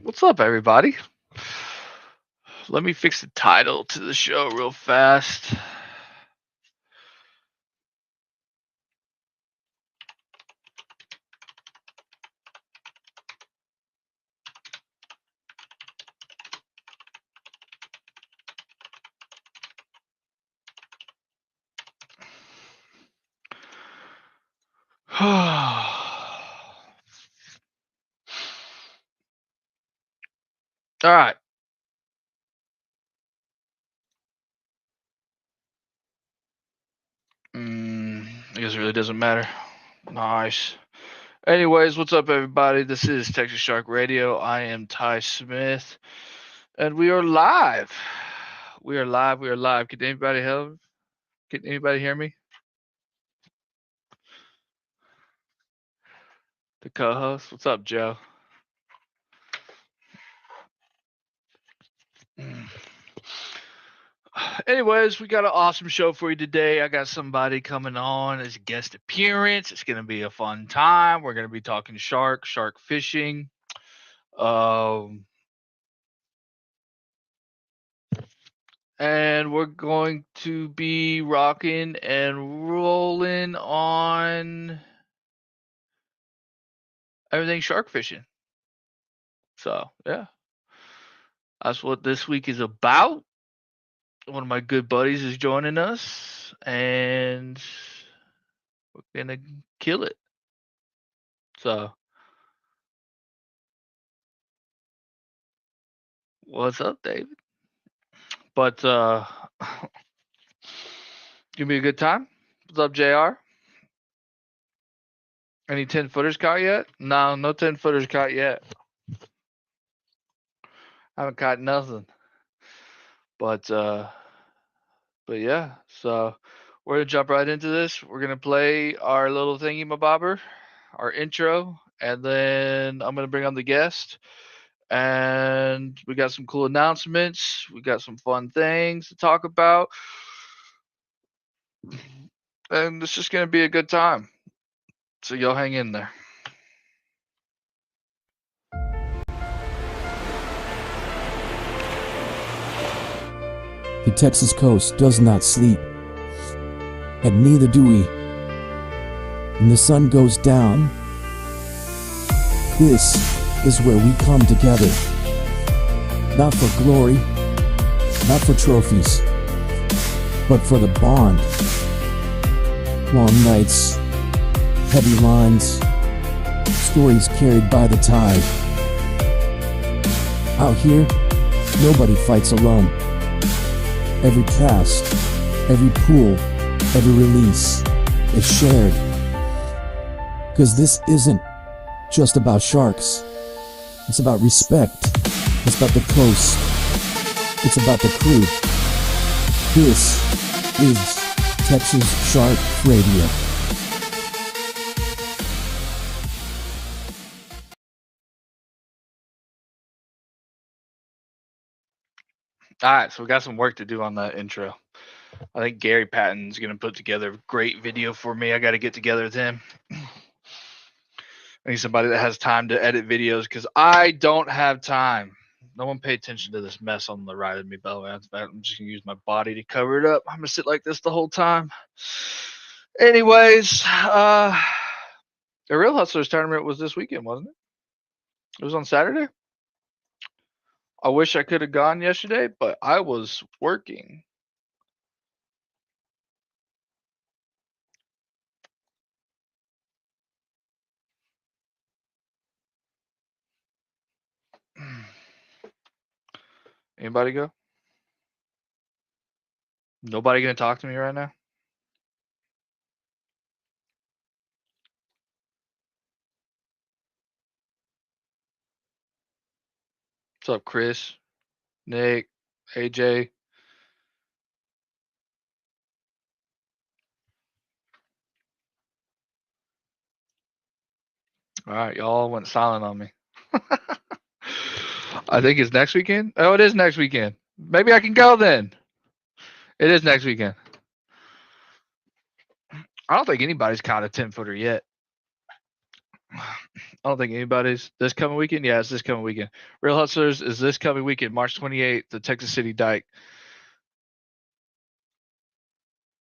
What's up, everybody? Let me fix the title to the show real fast. All right. I guess it really doesn't matter. Nice. Anyways, what's up, everybody? This is Texas Shark Radio. I am Ty Smith, and we are live. We are live. We are live. Can anybody help? Can anybody hear me? The co-host. What's up, Joe? Anyways, we got an awesome show for you today. I got somebody coming on as a guest appearance. It's going to be a fun time. We're going to be talking shark fishing. Um, and we're going to be rocking and rolling on everything shark fishing. So, yeah, that's what this week is about. One of my good buddies is joining us, and we're going to kill it. So, what's up, David? But give me a good time. What's up, JR? Any 10-footers caught yet? No, no 10-footers caught yet. I haven't caught nothing. But yeah, so we're gonna jump right into this. We're gonna play our little thingy mabobber, our intro, and then I'm gonna bring on the guest. And we got some cool announcements. We got some fun things to talk about. And it's just gonna be a good time. So y'all hang in there. The Texas coast does not sleep, and neither do we. When the sun goes down, this is where we come together. Not for glory, not for trophies, but for the bond. Long nights, heavy lines, stories carried by the tide. Out here, nobody fights alone. Every cast, every pool, every release is shared. 'Cause this isn't just about sharks. It's about respect. It's about the coast. It's about the crew. This is Texas Shark Radio. All right, so we got some work to do on that intro. I think Gary Patton's going to put together a great video for me. I got to get together with him. I need somebody that has time to edit videos because I don't have time. No one pay attention to this mess on the right of me, by the way. I'm just going to use my body to cover it up. I'm going to sit like this the whole time. Anyways, the Real Hustlers tournament was this weekend, wasn't it? It was on Saturday. I wish I could have gone yesterday, but I was working. Anybody go? Nobody gonna talk to me right now? What's up, Chris, Nick, AJ? All right, y'all went silent on me. I think it's next weekend. Oh, it is next weekend. Maybe I can go then. It is next weekend. I don't think anybody's caught a 10-footer yet. I don't think anybody's this coming weekend. Yeah, it's this coming weekend. Real Hustlers is this coming weekend, March 28th, the Texas City Dike.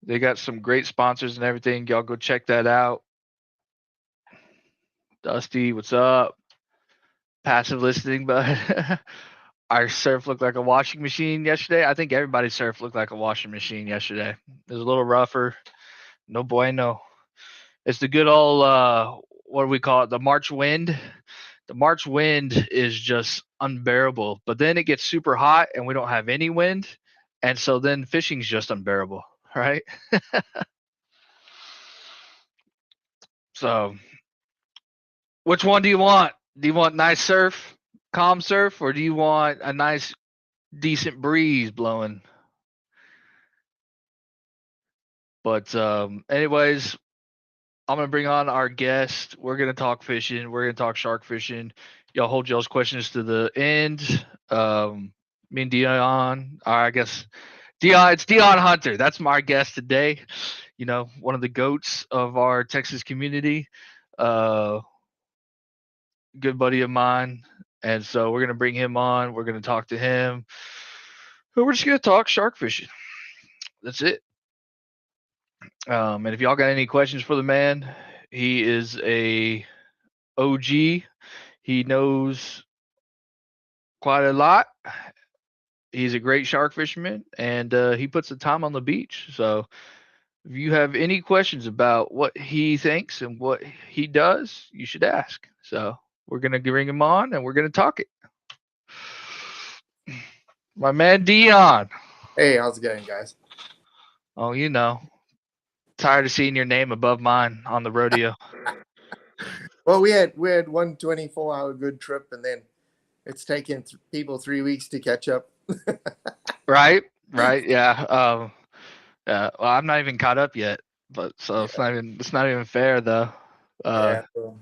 They got some great sponsors and everything. Y'all go check that out. Dusty, what's up? Passive listening, but our surf looked like a washing machine yesterday. I think everybody's surf looked like a washing machine yesterday. It was a little rougher. No bueno. It's the good old what do we call it? The March wind. The March wind is just unbearable. But then it gets super hot and we don't have any wind. And so then fishing's just unbearable, right? So which one do you want? Do you want nice surf, calm surf, or do you want a nice decent breeze blowing? But anyways, I'm gonna bring on our guest. We're gonna talk fishing. We're gonna talk shark fishing. Y'all hold y'all's questions to the end. Me and Dion, or I guess Dion. It's Dion Hunter. That's my guest today. You know, one of the goats of our Texas community. Uh, Good buddy of mine, and so we're gonna bring him on. We're gonna talk to him. We're just gonna talk shark fishing. That's it. And if y'all got any questions for the man, he is a OG. He knows quite a lot. He's a great shark fisherman, and he puts the time on the beach. So if you have any questions about what he thinks and what he does, you should ask. So we're gonna bring him on, and we're gonna talk it. My man Dion. Hey, how's it going, guys? Oh, you know, tired of seeing your name above mine on the rodeo. Well, we had one 24-hour good trip, and then it's taken people 3 weeks to catch up. Right, right, yeah. Yeah. Well, I'm not even caught up yet, but so it's not even fair though. Yeah, well,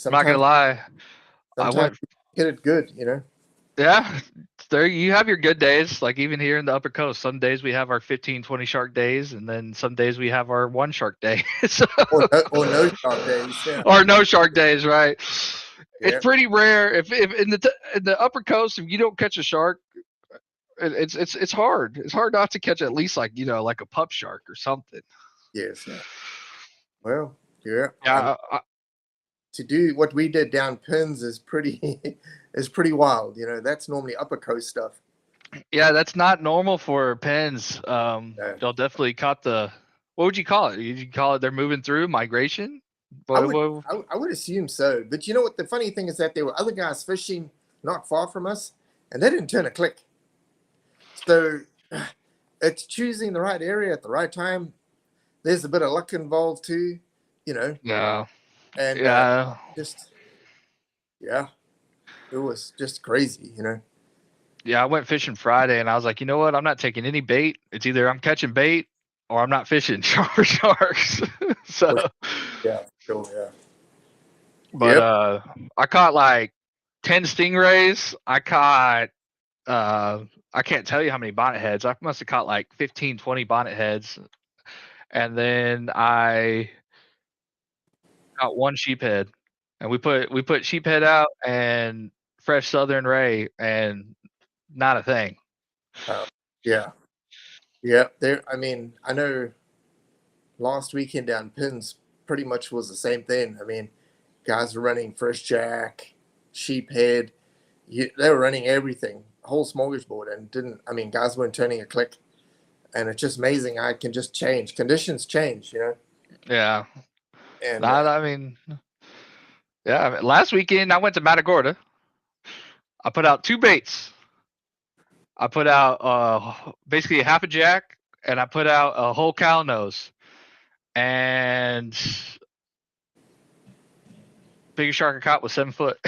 I'm not gonna lie. I sometimes went, you get it good, you know. yeah. There you have your good days. Like even here in the Upper Coast, some days we have our 15, 20 shark days, and then some days we have our one shark day. So, Or no shark days. Yeah. or no shark days, right? Yeah. It's pretty rare if in the Upper Coast if you don't catch a shark, it's hard. It's hard not to catch at least like like a pup shark or something. Yes. Yeah. Well, yeah. Yeah, To do what we did down Pins is pretty is pretty wild. You know, that's normally Upper Coast stuff. yeah, that's not normal for pens. No. They'll definitely caught the. What would you call it? You call it they're moving through migration? I would assume so. But you know what? The funny thing is that there were other guys fishing not far from us, and they didn't turn a click. So it's choosing the right area at the right time. There's a bit of luck involved too, you know. Yeah. And Yeah. it was just crazy, you know. Yeah, I went fishing Friday and I was like, you know what? I'm not taking any bait. It's either I'm catching bait or I'm not fishing for sharks. So Yeah, sure, yeah. but I caught like 10 stingrays. I caught I can't tell you how many bonnet heads. I must have caught like 15, 20 bonnet heads. And then I caught one sheephead. And we put sheephead out and fresh southern ray and not a thing. Yeah. Yeah. There I mean, I know last weekend down Pins pretty much was the same thing. I mean, guys were running fresh jack, sheephead. They were running everything, whole smorgasbord, and guys weren't turning a click. And it's just amazing. I can just change. Conditions change, you know? Yeah. And I mean, yeah. Last weekend I went to Matagorda. I put out 2 baits. I put out basically a half a jack, and I put out a whole cow nose. And biggest shark I caught was 7 foot.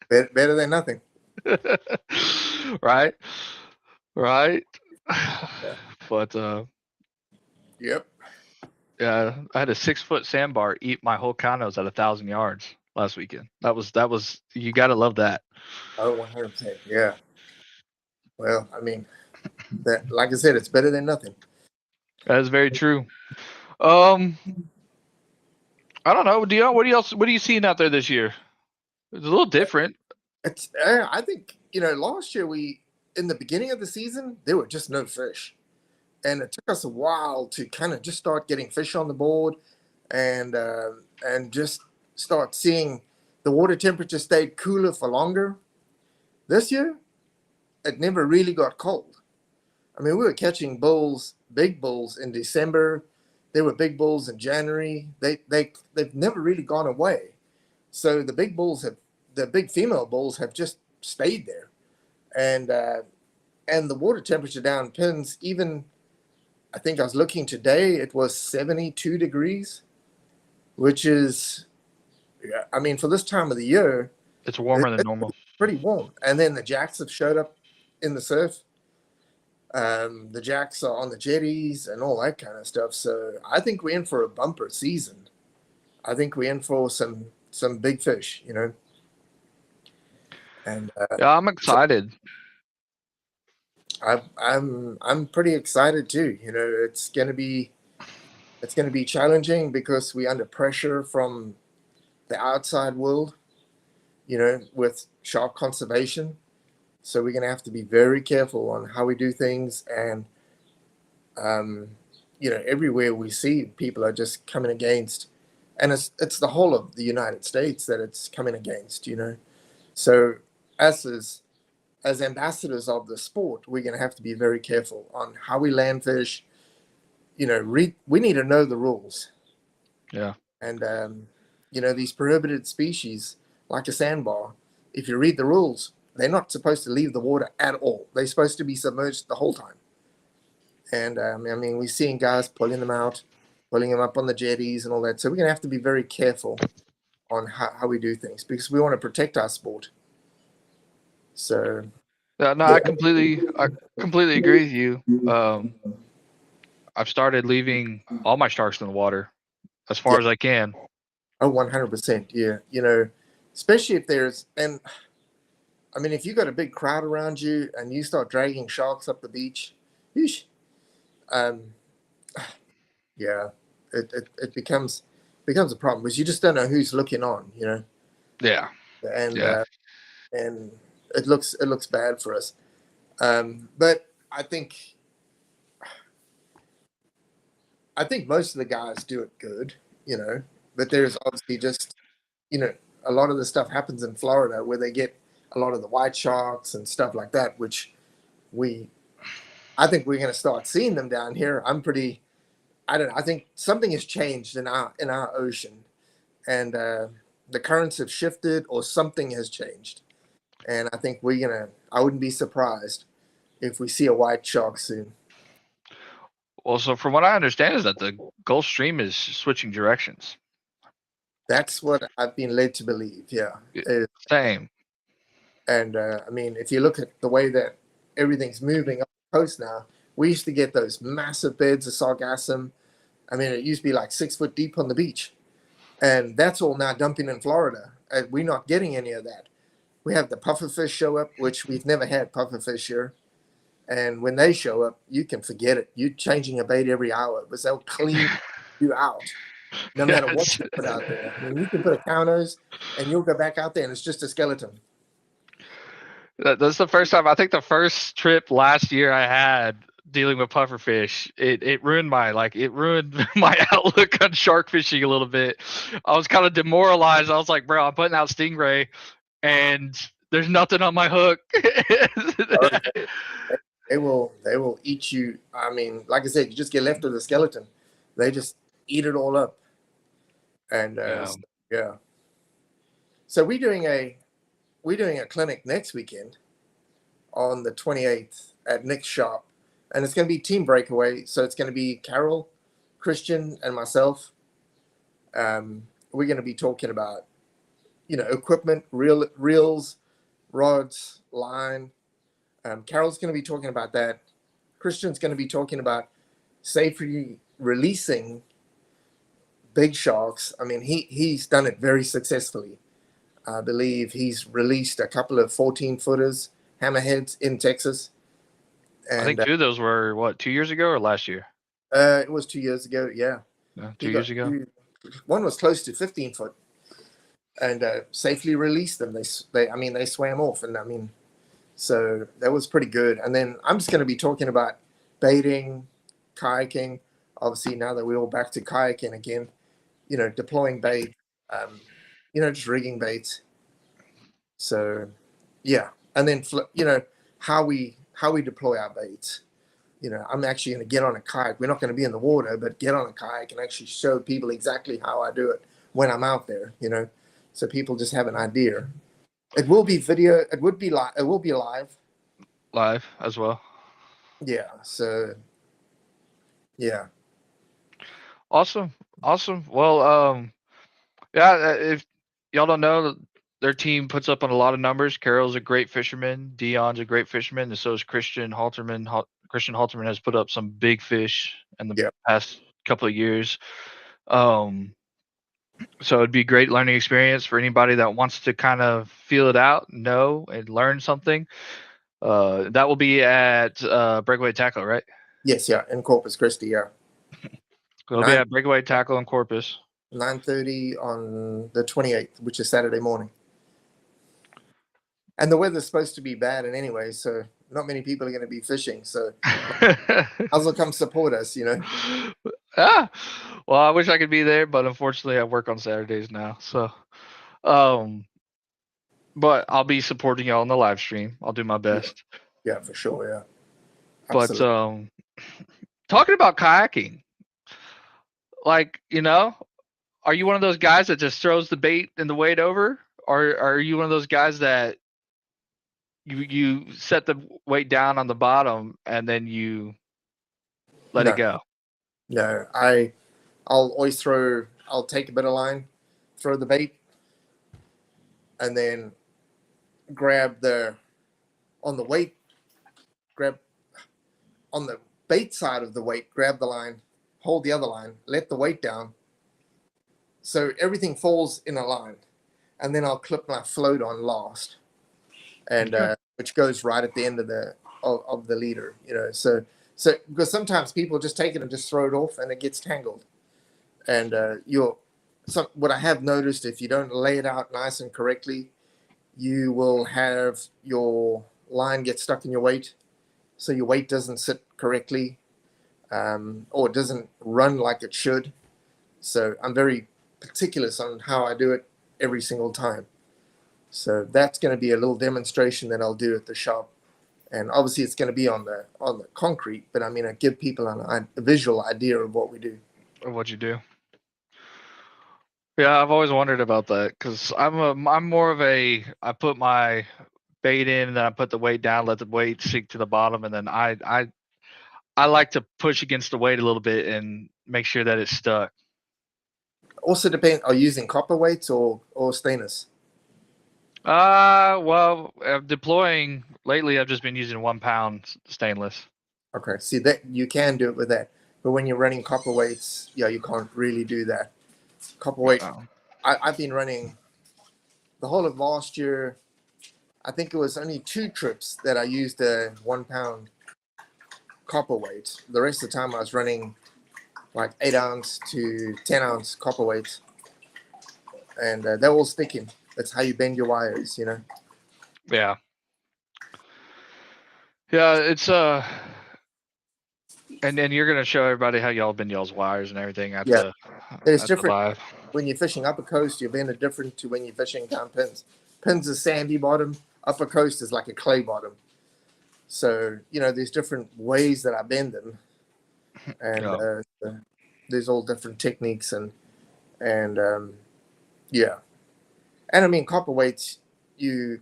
better than nothing. Right. Right. Yeah. But Yep. yeah, I had a 6-foot sandbar eat my whole cow nose at 1,000 yards last weekend. That was you gotta love that. Oh, 100%. Yeah. Well, I mean, that, like I said, it's better than nothing. That is very true. I don't know, Dion. What are you seeing out there this year? It's a little different. It's I think last year in the beginning of the season there were just no fish, and it took us a while to kind of just start getting fish on the board, and just start seeing the water temperature stayed cooler for longer. This year, it never really got cold. I mean, we were catching bulls, big bulls in December. There were big bulls in January. They've never really gone away. So the big female bulls have just stayed there, and the water temperature down Pins, even I think I was looking today, it was 72 degrees, which is, I mean, for this time of the year, It's warmer than normal. pretty warm. And then the jacks have showed up in the surf. The jacks are on the jetties and all that kind of stuff. So I think we're in for a bumper season. I think we're in for some big fish, And Yeah, I'm excited. I'm pretty excited too. It's gonna be challenging because we're under pressure from the outside world, with shark conservation. So we're going to have to be very careful on how we do things. And, everywhere we see, people are just coming against. And it's the whole of the United States that it's coming against, So us as ambassadors of the sport, we're going to have to be very careful on how we land fish. We need to know the rules. Yeah. And, these prohibited species, like a sandbar, if you read the rules, they're not supposed to leave the water at all. They're supposed to be submerged the whole time. And I mean, we're seeing guys pulling them out, pulling them up on the jetties and all that. So we're going to have to be very careful on how we do things because we want to protect our sport. So. Yeah, no, Yeah. I completely agree with you. I've started leaving all my sharks in the water as far as I can. Oh, 100%. Yeah. Especially if and I mean, if you got a big crowd around you and you start dragging sharks up the beach, yeesh, yeah, it becomes a problem because you just don't know who's looking on, Yeah. and Yeah. and it looks bad for us. But I think most of the guys do it good, But there's obviously just, a lot of the stuff happens in Florida where they get a lot of the white sharks and stuff like that, which I think we're going to start seeing them down here. I don't know. I think something has changed in our ocean, and the currents have shifted or something has changed. And I think I wouldn't be surprised if we see a white shark soon. Well, so from what I understand is that the Gulf Stream is switching directions. That's what I've been led to believe. Yeah. Same. And I mean, if you look at the way that everything's moving up the coast now, we used to get those massive beds of sargassum. I mean, it used to be like 6 foot deep on the beach. And that's all now dumping in Florida. And we're not getting any of that. We have the pufferfish show up, which we've never had pufferfish here. And when they show up, you can forget it. You're changing a bait every hour because they'll clean you out. No matter what you put out there. I mean, you can put a counters and you'll go back out there and it's just a skeleton. That's the first time. I think the first trip last year I had dealing with pufferfish, it ruined my outlook on shark fishing a little bit. I was kind of demoralized. I was like, bro, I'm putting out stingray and there's nothing on my hook. They will eat you. I mean, like I said, you just get left with a skeleton. They just eat it all up. And yeah. So we're doing a clinic next weekend on the 28th at Nick's shop, and it's going to be team breakaway. So it's going to be Carol, Christian, and myself. We're going to be talking about, equipment, reels, rods, line. Carol's going to be talking about that. Christian's going to be talking about safely releasing big sharks. I mean, he's done it very successfully. I believe he's released a couple of 14-footers, hammerheads in Texas. And, I think two of those were, 2 years ago or last year? It was 2 years ago, yeah. 2 years ago? one was close to 15 foot, and safely released them. They swam off, and I mean, so that was pretty good. And then I'm just going to be talking about baiting, kayaking. Obviously, now that we're all back to kayaking again, deploying bait, just rigging baits. So, yeah, and then how we deploy our baits. I'm actually going to get on a kayak. We're not going to be in the water, but get on a kayak and actually show people exactly how I do it when I'm out there. So people just have an idea. It will be video. It would be live. It will be live. Live as well. Yeah. So. Yeah. Awesome. Well, yeah. If y'all don't know, their team puts up on a lot of numbers. Carol's a great fisherman. Dion's a great fisherman, and so is Christian Halterman. Christian Halterman has put up some big fish in the past couple of years. So it'd be a great learning experience for anybody that wants to kind of feel it out, know, and learn something. That will be at Breakaway Tackle, right? Yes, yeah, in Corpus Christi, yeah. It'll be at Breakaway Tackle in Corpus. 9:30 on the 28th, which is Saturday morning. And the weather's supposed to be bad in anyway, so not many people are going to be fishing. So I'll come support us, Ah, well, I wish I could be there, but unfortunately I work on Saturdays now. So, but I'll be supporting y'all on the live stream. I'll do my best. Yeah, for sure. Yeah. Absolutely. But talking about kayaking, like, are you one of those guys that just throws the bait and the weight over? Or are you one of those guys that you set the weight down on the bottom and then you let it go? No, I'll always I'll take a bit of line, throw the bait, and then grab on the bait side of the weight, grab the line, hold the other line, let the weight down. So everything falls in a line. And then I'll clip my float on last. And which goes right at the end of the leader, So because sometimes people just take it and just throw it off and it gets tangled. And what I have noticed, if you don't lay it out nice and correctly, you will have your line get stuck in your weight. So your weight doesn't sit correctly, or it doesn't run like it should. So I'm very particular on how I do it every single time. So that's going to be a little demonstration that I'll do at the shop. And obviously it's going to be on the concrete, but I mean, I give people a visual idea of what we do. Of what you do. Yeah, I've always wondered about that because I'm more of I put my bait in and then I put the weight down, let the weight sink to the bottom, and then I like to push against the weight a little bit and make sure that it's stuck. Also depends, are you using copper weights or stainless? Well, deploying lately, I've just been using 1 pound stainless. Okay, see that you can do it with that, but when you're running copper weights, yeah, you can't really do that. Copper weight. Oh. I've been running the whole of last year. I think it was only 2 trips that I used a 1 pound copper weight. The rest of the time I was running like 8 ounce to 10 ounce copper weights, and they're all sticking. That's how you bend your wires, Yeah. Yeah, it's and then you're gonna show everybody how y'all bend y'all's wires and everything at the. It's different when you're fishing upper coast. You bend it different to when you're fishing down Pins. Pins is sandy bottom. Upper coast is like a clay bottom. So there's different ways that I bend them, and there's all different techniques and yeah. And I mean, copper weights, you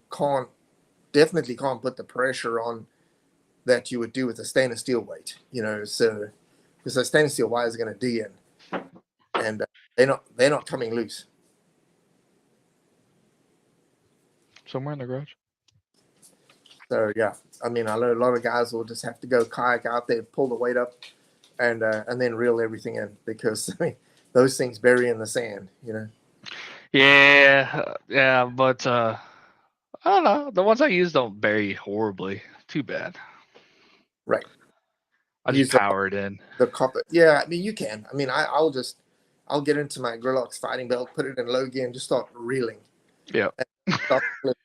definitely can't put the pressure on that you would do with a stainless steel weight, so because the stainless steel wires are going to dig in, and they're not coming loose. Somewhere in the garage. So yeah, I mean, I know a lot of guys will just have to go kayak out there, pull the weight up, and then reel everything in because I mean, those things bury in the sand, Yeah, but I don't know. The ones I use don't bury horribly. Too bad. Right. I just power it in. The copper. Yeah, I mean, you can. I mean, I'll I'll get into my Grillox fighting belt, put it in low gear, and just start reeling. Yeah. Stop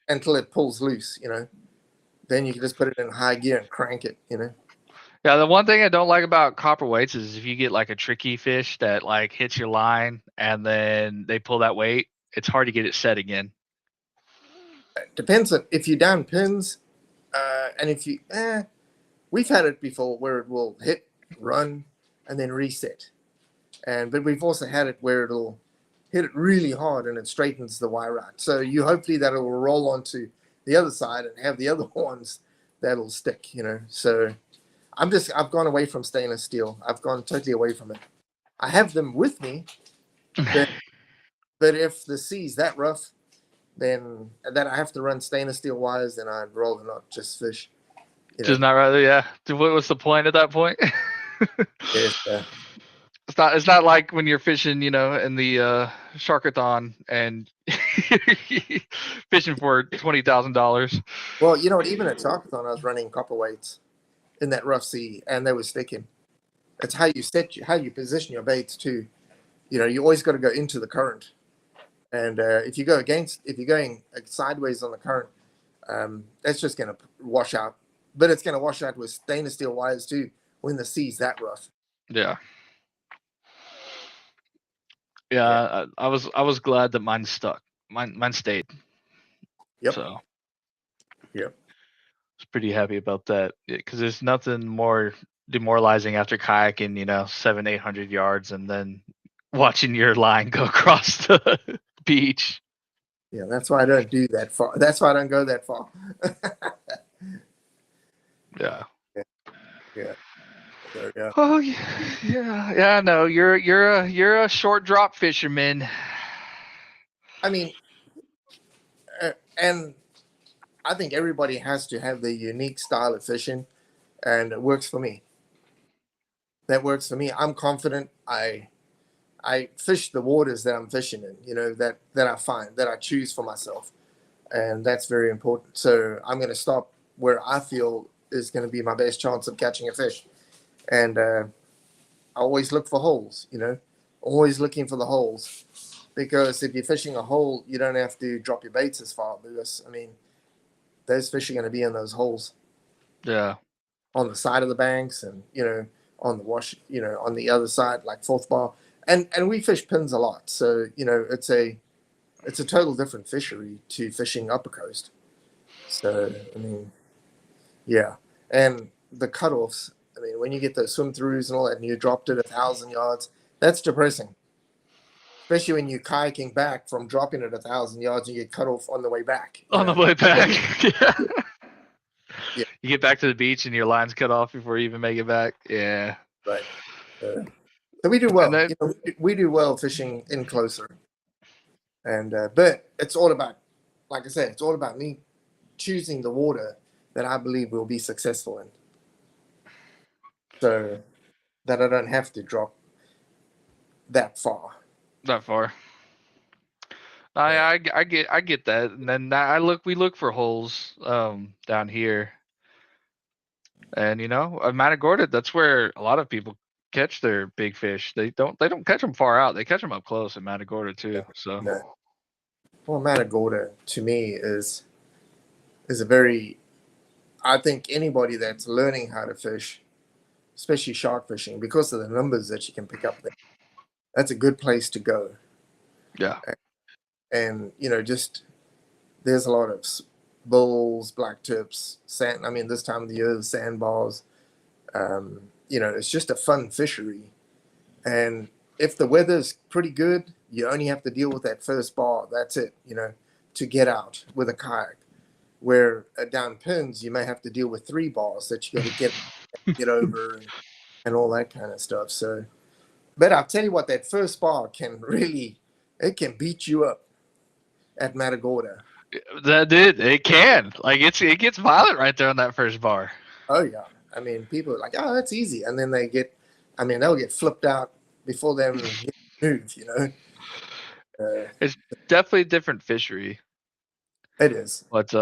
until it pulls loose. Then you can just put it in high gear and crank it. Yeah, the one thing I don't like about copper weights is if you get like a tricky fish that like hits your line and then they pull that weight, it's hard to get it set again. Depends on if you down pins, and if you we've had it before where it will hit, run, and then reset. But we've also had it where it'll hit it really hard and it straightens the wire out. So you hopefully that it will roll onto the other side and have the other ones that'll stick. So I've gone away from stainless steel. I've gone totally away from it. I have them with me, but if the sea's that rough, then that I have to run stainless steel wires, then I'd rather not just fish. Just not rather, yeah. What was the point at that point? Yes, It's not like when you're fishing, in the Sharkathon and fishing for $20,000. Well, even at Sharkathon, I was running copper weights in that rough sea, and they were sticking. It's how you position your baits too. You always got to go into the current, and if you're going sideways on the current, that's just going to wash out. But it's going to wash out with stainless steel wires too when the sea's that rough. Yeah. Yeah, I was glad that mine stuck. Mine stayed. Yep. So. Yep. I was pretty happy about that because there's nothing more demoralizing after kayaking, 700-800 yards and then watching your line go across the beach. Yeah, that's why I don't do that far. That's why I don't go that far. Yeah. Yeah. So, yeah. Oh yeah. No, you're a short drop fisherman. I mean, and I think everybody has to have their unique style of fishing, and it works for me. That works for me. I'm confident. I fish the waters that I'm fishing in. That I find that I choose for myself, and that's very important. So I'm going to stop where I feel is going to be my best chance of catching a fish, and I always look for holes. Always looking for the holes, because if you're fishing a hole, you don't have to drop your baits as far. Because those fish are going to be in those holes. Yeah. On the side of the banks, and on the wash, on the other side, like fourth bar, and we fish pins a lot. So it's a total different fishery to fishing upper coast. So yeah, and the cutoffs. When you get those swim throughs and all that, and you dropped it 1,000 yards, that's depressing. Especially when you're kayaking back from dropping it 1,000 yards and you get cut off on the way back. On the way back. Yeah. Yeah. You get back to the beach and your line's cut off before you even make it back. Yeah. Right. So we do well. We do well fishing in closer. And but it's all about, like I said, it's all about me choosing the water that I believe will be successful in, so that I don't have to drop that far. That far. I get that, and then we look for holes down here, and at Matagorda, that's where a lot of people catch their big fish. They don't catch them far out. They catch them up close at Matagorda too. So. No. Well, Matagorda to me is a very, I think anybody that's learning how to fish, especially shark fishing, because of the numbers that you can pick up there, that's a good place to go. Yeah. And just there's a lot of bulls, black tips, sand. This time of the year, the sandbars. It's just a fun fishery. And if the weather's pretty good, you only have to deal with that first bar. That's it, to get out with a kayak. Where down pins, you may have to deal with 3 bars that you got to get over and all that kind of stuff. So, but I'll tell you what, that first bar can beat you up at Matagorda. It can. Like it gets violent right there on that first bar. Oh yeah. People are like, oh, that's easy. And then they'll get flipped out before they even move, It's definitely a different fishery. It is. But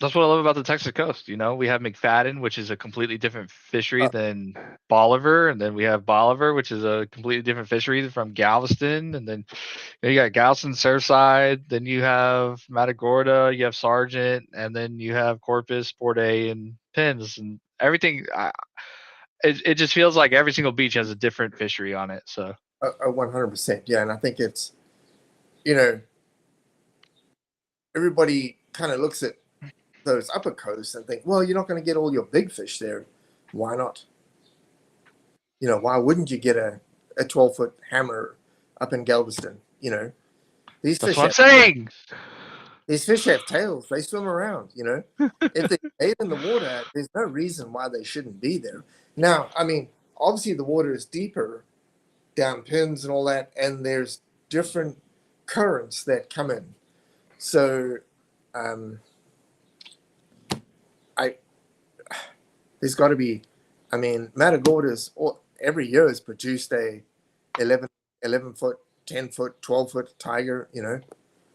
That's what I love about the Texas coast. You know, we have McFadden, which is a completely different fishery Uh, than Bolivar, and then we have Bolivar, which is a completely different fishery from Galveston, and then you got Galveston, Surfside, then you have Matagorda, you have Sargent, and then you have Corpus, Port A, and Penns, and everything. It just feels like every single beach has a different fishery on it. So 100%. Yeah, and I think it's, you know, everybody kind of looks at those upper coasts and think, well, you're not going to get all your big fish there. Why not? You know, why wouldn't you get a 12-foot hammer up in Galveston? You know, these that's fish what I'm have saying. these fish have tails. They swim around. You know, if they stay in the water, there's no reason why they shouldn't be there. Now, I mean, obviously the water is deeper down Penns and all that, and there's different currents that come in. So, there's got to be. I mean, Matagorda's every year has produced a 11 foot, 10 foot, 12-foot tiger. You know,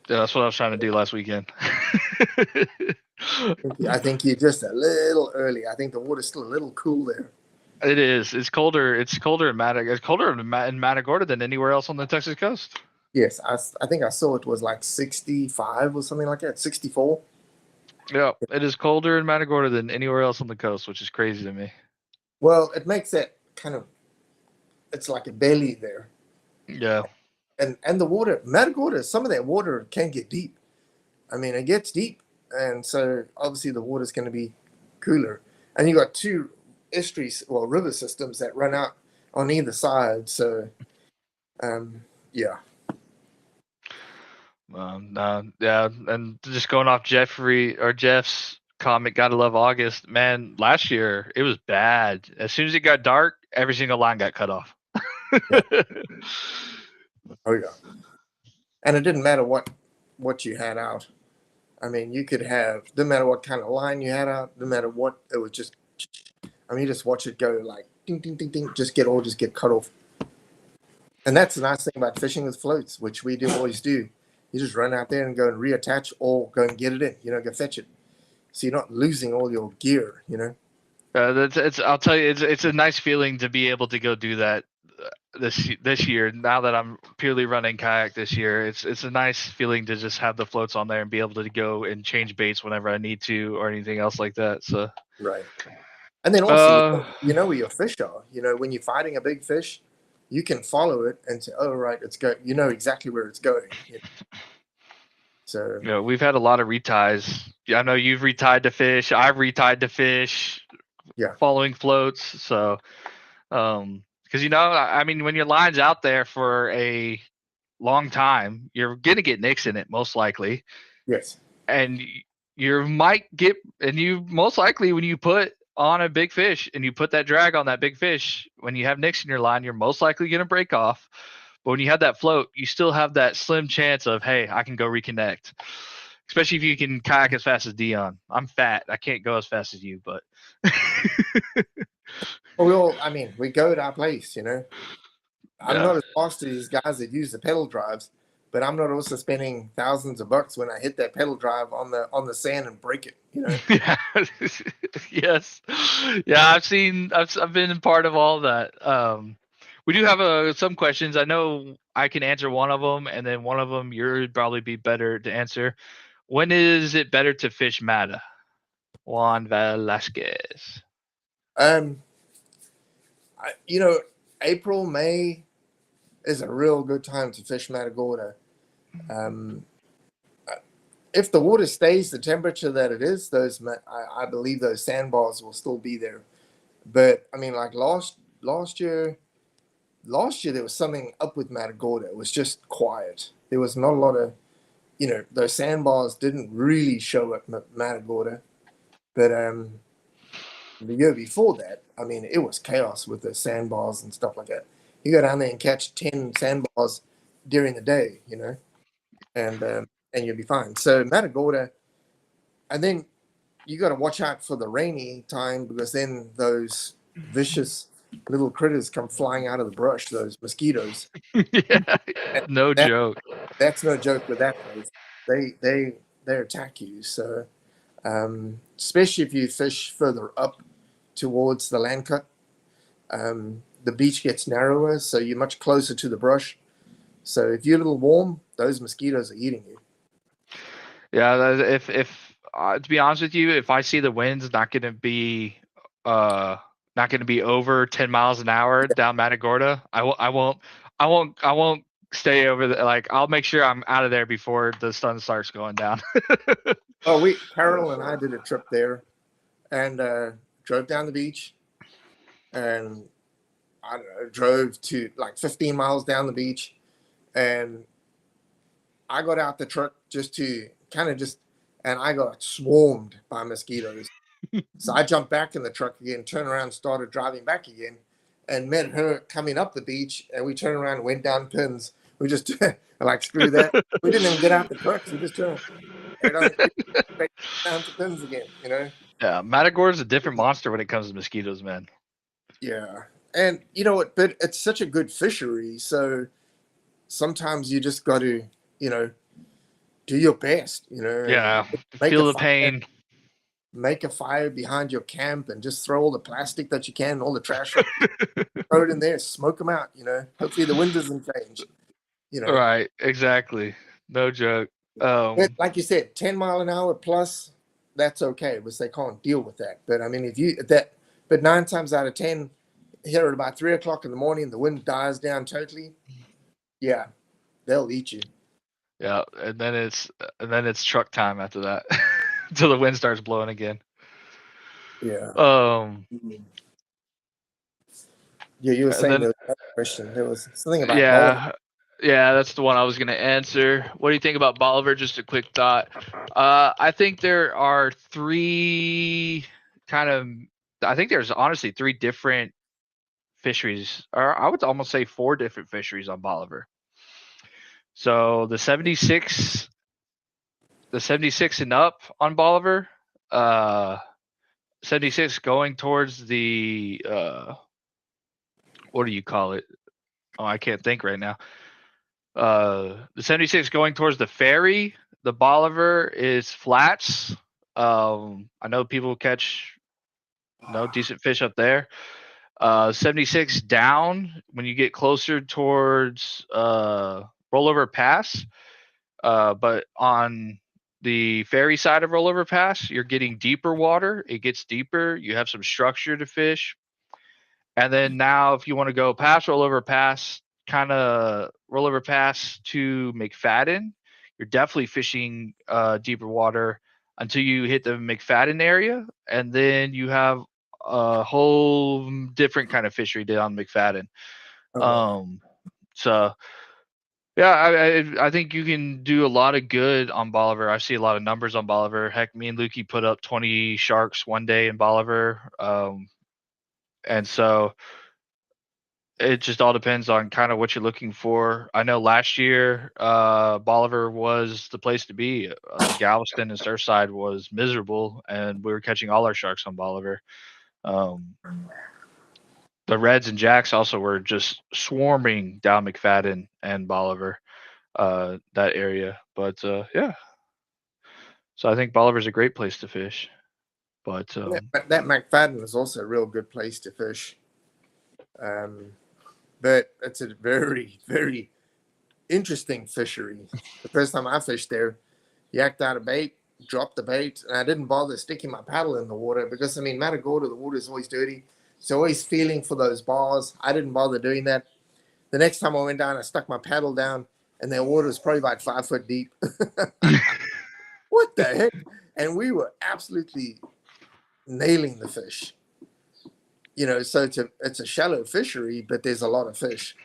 Yeah, that's what I was trying to do last weekend. I think you're just a little early. I think the water's still a little cool there. It is. It's colder. It's colder in It's colder in Matagorda than anywhere else on the Texas coast. Yes, I think I saw it was like 65 or something like that, 64. Yeah, it is colder in Matagorda than anywhere else on the coast, which is crazy to me. Well, it makes that kind of, it's like a belly there. Yeah. And the water, Matagorda, some of that water can get deep. I mean, it gets deep, and so obviously the water's going to be cooler. And you got two estuaries, well, river systems that run out on either side. So, yeah. Yeah, and just going off Jeff's comment, gotta love August. Man, last year it was bad. As soon as it got dark, every single line got cut off. Oh yeah. And it didn't matter what you had out. I mean, you could have, no matter what kind of line you had out, no matter what, it was just, I mean, you just watch it go like ding, ding, ding, ding, just get cut off. And that's the nice thing about fishing with floats, which we do always do. You just run out there and go and reattach or go and get it in, you know, go fetch it. So you're not losing all your gear, you know. I'll tell you, it's a nice feeling to be able to go do that this year. Now that I'm purely running kayak this year, it's a nice feeling to just have the floats on there and be able to go and change baits whenever I need to or anything else like that. So right. And then also, you know where your fish are. You know, when you're fighting a big fish, you can follow it and say, "Oh, right, it's going." You know exactly where it's going. You know? So, you know, we've had a lot of reties. I know you've retied to fish. I've retied to fish. Yeah. Following floats. So, because you know, I mean, when your line's out there for a long time, you're gonna get nicks in it most likely. Yes. And you might get, and you most likely when you put on a big fish and you put that drag on that big fish, when you have nicks in your line, you're most likely gonna break off. But when you have that float, you still have that slim chance of, hey, I can go reconnect. Especially if you can kayak as fast as Dion. I'm fat. I can't go as fast as you, but well, I mean, we go to our place, you know. I'm Yeah. not as fast as these guys that use the pedal drives, but I'm not also spending thousands of bucks when I hit that pedal drive on the sand and break it, you know. Yeah. Yes. Yeah, I've been part of all that. We do have some questions. I know I can answer one of them, and then one of them you'd probably be better to answer. When is it better to fish Mata? Juan Velasquez. You know, April, May is a real good time to fish Matagorda. If the water stays the temperature that it is, I believe those sandbars will still be there. But I mean, like last year there was something up with Matagorda. It was just quiet. There was not a lot of, you know, those sandbars didn't really show at Matagorda. But the year before that, I mean, it was chaos with the sandbars and stuff like that. You go down there and catch 10 sandbars during the day, you know, and you'll be fine. So Matagorda, and then you got to watch out for the rainy time, because then those vicious little critters come flying out of the brush, those mosquitoes. Yeah, no joke. That's no joke with that place. They attack you. So especially if you fish further up towards the land cut. The beach gets narrower, so you're much closer to the brush. So if you're a little warm, those mosquitoes are eating you. Yeah, if to be honest with you, if I see the wind's not going to be over 10 miles an hour down Matagorda, I won't stay over the, like, I'll make sure I'm out of there before the sun starts going down. Oh, Carol and I did a trip there, and drove down the beach, and I don't know, drove to like 15 miles down the beach, and I got out the truck just to and I got swarmed by mosquitoes. So I jumped back in the truck again, turned around, started driving back again, and met her coming up the beach, and we turned around and went down pins. We just like, screw that. We didn't even get out the trucks. We just turned down to pins again, you know? Yeah, Matagorda's a different monster when it comes to mosquitoes, man. Yeah. And you know what, but it's such a good fishery, so sometimes you just got to, do your best, Yeah, make feel a the fire, pain. make a fire behind your camp and just throw all the plastic that you can, all the trash, throw it in there, smoke them out, hopefully the wind doesn't change, Right, exactly. No joke. But like you said, 10 mile an hour plus, that's okay, because they can't deal with that. But I mean, but 9 times out of 10, here at about 3 o'clock in the morning, the wind dies down totally. Yeah, they'll eat you. Yeah, and then it's truck time after that until the wind starts blowing again. Yeah. Yeah, you were saying there was another question. There was something about Bolivar. Yeah, that's the one I was going to answer. What do you think about Bolivar? Just a quick thought. I think there are I think there's honestly 3 different fisheries, or I would almost say 4 different fisheries on Bolivar. So the 76 and up on Bolivar, 76 going towards the what do you call it? Oh, I can't think right now. The 76 going towards the ferry, the Bolivar is flats. I know people catch decent fish up there. 76 down when you get closer towards Rollover Pass. But on the ferry side of Rollover Pass, you're getting deeper water. It gets deeper. You have some structure to fish. And then now, if you want to go past Rollover Pass, kind of Rollover Pass to McFadden, you're definitely fishing deeper water until you hit the McFadden area. And then you have a whole different kind of fishery down McFadden. So yeah, I think you can do a lot of good on Bolivar. I see a lot of numbers on Bolivar. Heck, me and Lukey put up 20 sharks one day in Bolivar. And so it just all depends on kind of what you're looking for. I know last year, Bolivar was the place to be. Galveston and Surfside was miserable, and we were catching all our sharks on Bolivar. The Reds and Jacks also were just swarming down McFadden and Bolivar, that area. But yeah, so I think Bolivar's a great place to fish. But that McFadden is also a real good place to fish. But it's a very, very interesting fishery. The first time I fished there, yacked out a bait, dropped the bait, and I didn't bother sticking my paddle in the water because, I mean, Matagorda, the water is always dirty. It's always feeling for those bars. I didn't bother doing that. The next time I went down, I stuck my paddle down, and their water was probably about 5 foot deep. What the heck? And we were absolutely nailing the fish. So it's a shallow fishery, but there's a lot of fish.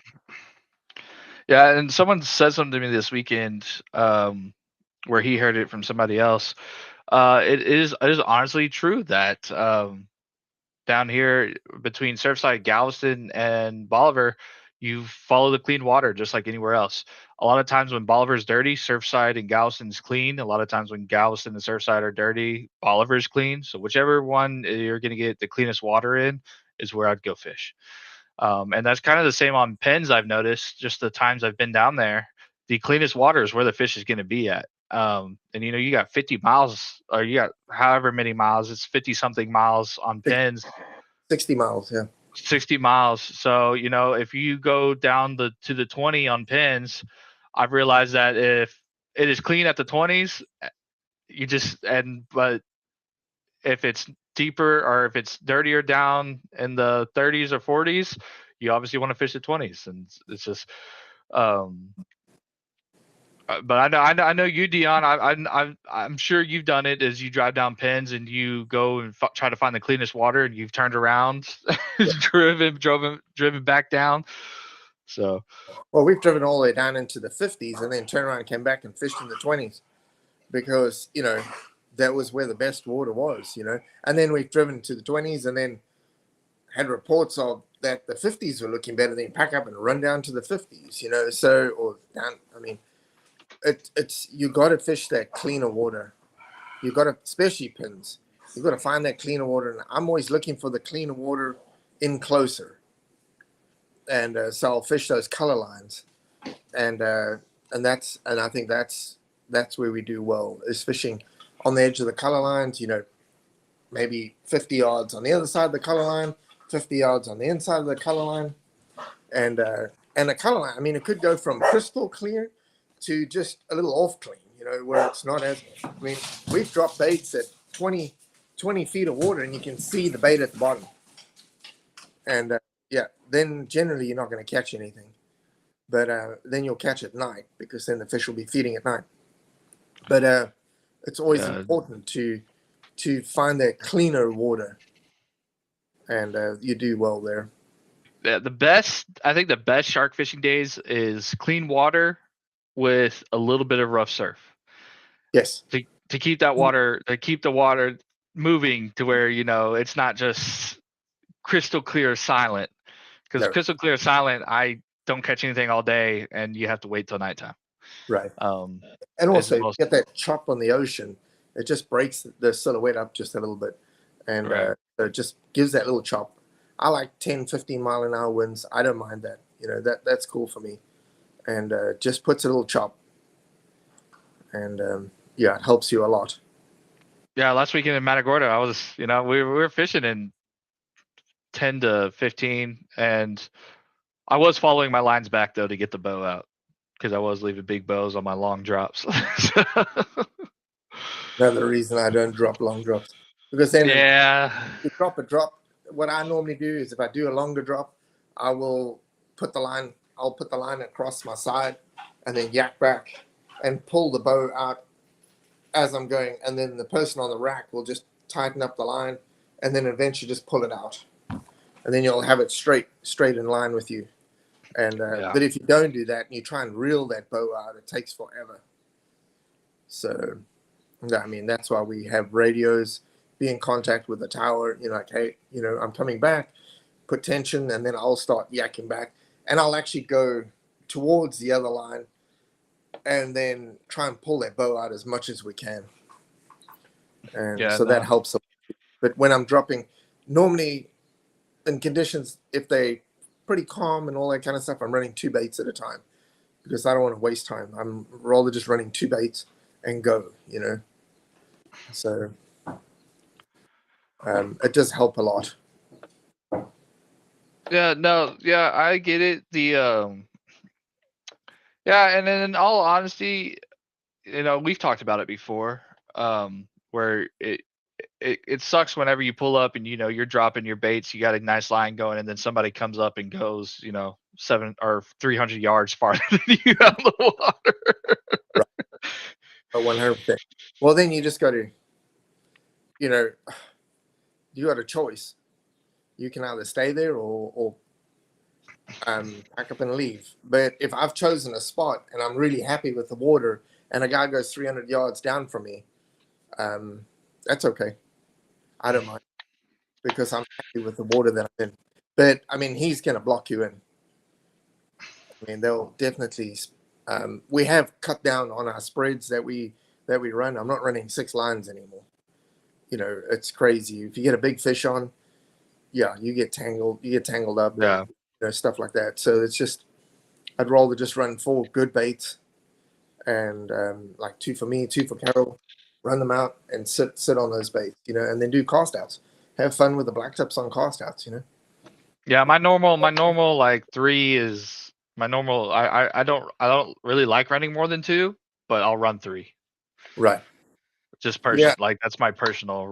Yeah, and someone said something to me this weekend, where he heard it from somebody else. It is honestly true that down here between Surfside, Galveston, and Bolivar, you follow the clean water just like anywhere else. A lot of times when Bolivar's dirty, Surfside and Galveston's clean. A lot of times when Galveston and Surfside are dirty, Bolivar's clean. So whichever one you're going to get the cleanest water in is where I'd go fish. And that's kind of the same on Penns, I've noticed, just the times I've been down there. The cleanest water is where the fish is going to be at. And you got 50 miles, or you got however many miles. It's 50 something miles on pins. 60 miles, yeah. 60 miles. So if you go down to the 20 on pins, I've realized that if it is clean at the 20s, but if it's deeper or if it's dirtier down in the 30s or 40s, you obviously want to fish the 20s, and it's just. But I know you, Dion. I'm sure you've done it as you drive down pins and you go and try to find the cleanest water, and you've turned around, driven back down. So, well, we've driven all the way down into the 50s and then turned around and came back and fished in the 20s because that was where the best water was. And then we've driven to the 20s and then had reports of that the 50s were looking better. Then pack up and run down to the 50s. Or down. I mean. It's you got to fish that cleaner water. You got to, especially pins. You got to find that cleaner water, and I'm always looking for the cleaner water in closer. And so I'll fish those color lines, and I think that's where we do well, is fishing on the edge of the color lines. Maybe 50 yards on the other side of the color line, 50 yards on the inside of the color line, and the color line. I mean, it could go from crystal clear to just a little off clean, where it's not as. I mean, we've dropped baits at 20 feet of water, and you can see the bait at the bottom. And then generally you're not going to catch anything, but then you'll catch at night because then the fish will be feeding at night. But it's always important to find that cleaner water, and you do well there. Yeah, I think the best shark fishing days is clean water with a little bit of rough surf. Yes. To keep the water moving to where it's not just crystal clear silent. Because crystal clear silent, I don't catch anything all day, and you have to wait till nighttime. Right. And also, you get that chop on the ocean. It just breaks the silhouette up just a little bit, and it just gives that little chop. I like 10, 15 mile an hour winds. I don't mind that. That's cool for me. And just puts a little chop, and it helps you a lot. Yeah, last weekend in Matagorda, I was, we were fishing in 10 to 15, and I was following my lines back though to get the bow out because I was leaving big bows on my long drops. Another reason I don't drop long drops, because then you drop a drop. What I normally do is if I do a longer drop, I will put the line. I'll put the line across my side and then yak back and pull the bow out as I'm going. And then the person on the rack will just tighten up the line and then eventually just pull it out. And then you'll have it straight in line with you. And but if you don't do that and you try and reel that bow out, it takes forever. So, I mean, that's why we have radios, be in contact with the tower. Like, hey, I'm coming back, put tension, and then I'll start yakking back. And I'll actually go towards the other line and then try and pull that bow out as much as we can. And that helps. But when I'm dropping, normally in conditions, if they pretty calm and all that kind of stuff, I'm running 2 baits at a time because I don't want to waste time. I'm rather just running 2 baits and go, So it does help a lot. Yeah, I get it. And then in all honesty, we've talked about it before, where it sucks whenever you pull up and you're dropping your baits, you got a nice line going, and then somebody comes up and goes 7 or 300 yards farther than you out of the water. Right. 100%. Well, then you just got to, you got a choice. You can either stay there or pack up and leave. But if I've chosen a spot and I'm really happy with the water and a guy goes 300 yards down from me, that's okay. I don't mind because I'm happy with the water that I'm in. But, I mean, he's going to block you in. I mean, they'll definitely we have cut down on our spreads that we run. I'm not running 6 lines anymore. It's crazy. If you get a big fish on, you get tangled up. Yeah. Stuff like that. So it's just, I'd rather just run 4 good baits and like 2 for me, 2 for Carol. Run them out and sit on those baits, you know, and then do cast outs. Have fun with the black tips on cast outs, you know. Yeah, my normal like 3 is my normal. I don't really like running more than 2, but I'll run 3. Right. Just Yeah. like that's my personal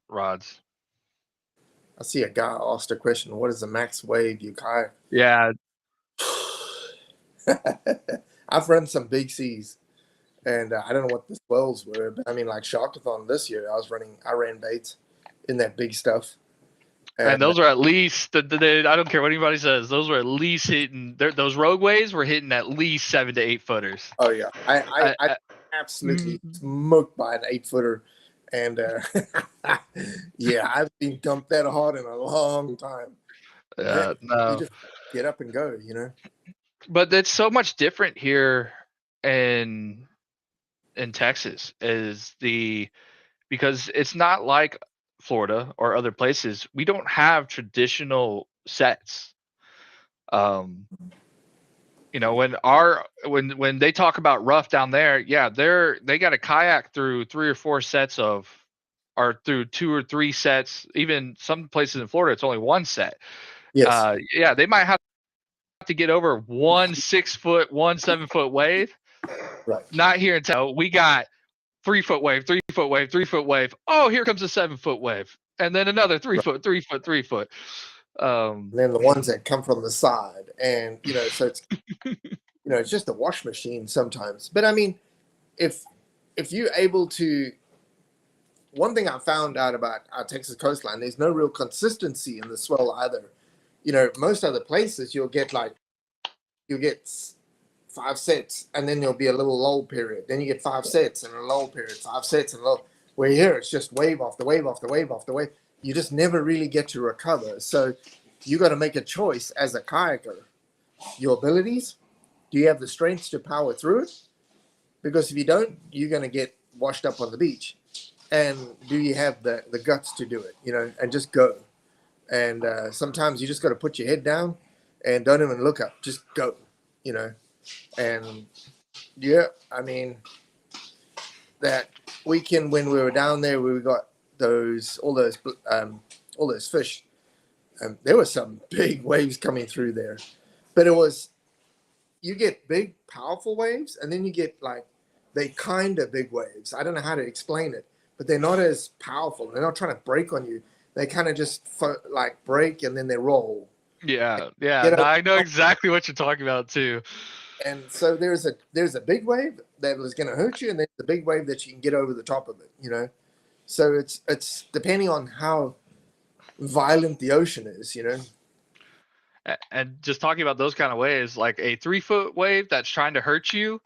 rods. I see a guy asked a question. What is the max wave you kayak? Yeah, I've run some big seas, and I don't know what the swells were, but I mean, like Sharkathon this year, I ran baits in that big stuff. and those are at least I don't care what anybody says. Those were at least hitting. Those rogue waves were hitting at least 7 to 8 footers. Oh yeah, I absolutely smoked by an 8-footer, and yeah, I've been dumped that hard in a long time. No, you just get up and go, you know. But it's so much different here in Texas because it's not like Florida or other places. We don't have traditional sets. You know, when they talk about rough down there, yeah, they got a kayak through 3 or 4 sets or through 2 or 3 sets. Even some places in Florida, it's only 1 set. Yes. Yeah, they might have to get over 1 6-foot, 1 7-foot wave. Right. Not here in Texas. We got 3-foot wave, 3-foot wave, 3-foot wave. Oh, here comes a 7-foot wave, and then another 3-foot, 3-foot, 3-foot. And then the ones that come from the side, and you know, so it's you know, it's just a wash machine sometimes. But I mean, if you're able to, one thing I found out about our Texas coastline, there's no real consistency in the swell either. You know, most other places you'll get 5 sets, and then there'll be a little lull period. Then you get 5 sets and a lull period, 5 sets and lull. Where here it's just wave after wave after wave after wave. You just never really get to recover. So you got to make a choice as a kayaker. Your abilities, do you have the strength to power through it? Because if you don't, you're going to get washed up on the beach. And do you have the guts to do it, you know, and just go? And sometimes you just got to put your head down and don't even look up. Just go, you know. And yeah, I mean, that weekend when we were down there, we got all those fish. There were some big waves coming through there, but you get big, powerful waves, and then you get like they kind of big waves. I don't know how to explain it, but they're not as powerful. They're not trying to break on you. They kind of just like break and then they roll. Yeah. I know exactly what you're talking about too. And so there's a big wave that is going to hurt you, and there's the big wave that you can get over the top of it, you know. So it's depending on how violent the ocean is, you know. And just talking about those kind of waves, like a 3-foot wave that's trying to hurt you,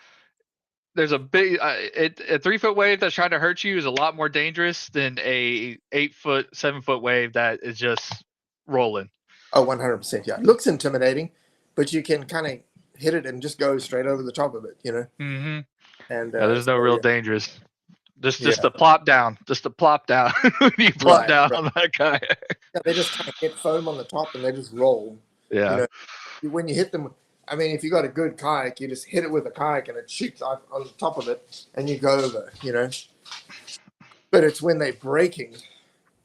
there's a big a 3-foot wave that's trying to hurt you is a lot more dangerous than a 8-foot, 7-foot wave that is just rolling. Oh, 100%. Yeah, it looks intimidating, but you can kind of hit it and just go straight over the top of it, you know. Mm-hmm. And there's no real dangerous. Just to plop down, when you plop down on that kayak. Yeah, they just kind of hit foam on the top and they just roll. Yeah. You know, when you hit them, I mean, if you got a good kayak, you just hit it with a kayak and it shoots on the top of it and you go over, you know. But it's when they're breaking,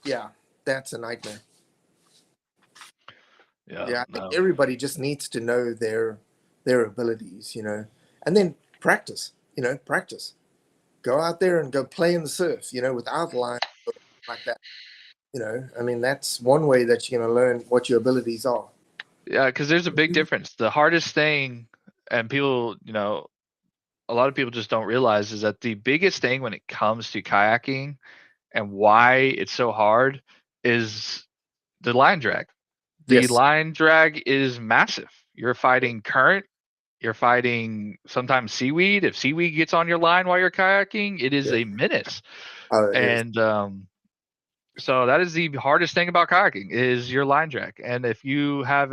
yeah, that's a nightmare. Yeah, I think everybody just needs to know their abilities, you know, and then practice. Go out there and go play in the surf, you know, without line like that. You know, I mean, that's one way that you're going to learn what your abilities are. Yeah, because there's a big difference. The hardest thing, and people, you know, a lot of people just don't realize, is that the biggest thing when it comes to kayaking and why it's so hard is the line drag. The line drag is massive. You're fighting current. You're fighting sometimes seaweed. If seaweed gets on your line while you're kayaking, it is a menace. And so that is the hardest thing about kayaking is your line drag. And if you have